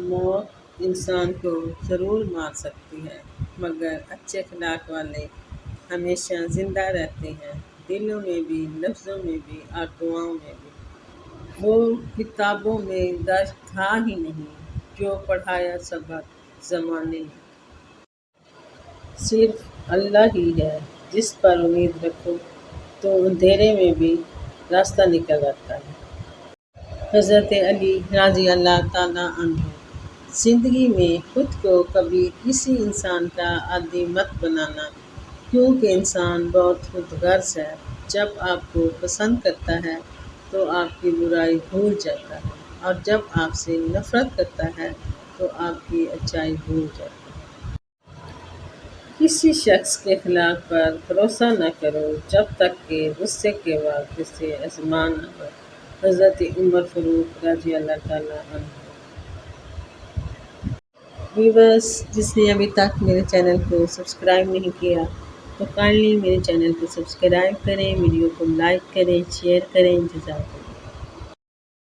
موت انسان کو ضرور مار سکتی ہے، مگر اچھے اخلاق والے ہمیشہ زندہ رہتے ہیں، دلوں میں بھی، لفظوں میں بھی اور دعاؤں میں بھی۔ وہ کتابوں میں درج تھا ہی نہیں، جو پڑھایا سبق زمانے نے۔ صرف اللہ ہی ہے جس پر امید رکھو تو اندھیرے میں بھی راستہ نکل آتا ہے۔ حضرت علی رضی اللہ تعالیٰ عنہ۔ زندگی میں خود کو کبھی کسی انسان کا عادی مت بنانا، کیونکہ انسان بہت خود غرض ہے۔ جب آپ کو پسند کرتا ہے تو آپ کی برائی بھول جاتا ہے، اور جب آپ سے نفرت کرتا ہے تو آپ کی اچائی بھول جاتا ہے۔ کسی شخص کے اخلاق پر بھروسہ نہ کرو جب تک کہ غصے کے وقت اسے آزما نہ لو۔ حضرت عمر فاروق رضی اللہ تعالیٰ عنہ۔ ویورز، جس نے ابھی تک میرے چینل کو سبسکرائب نہیں کیا تو کائنڈلی میرے چینل کو سبسکرائب کریں، ویڈیو کو لائک کریں، شیئر کریں۔ جزاک اللہ۔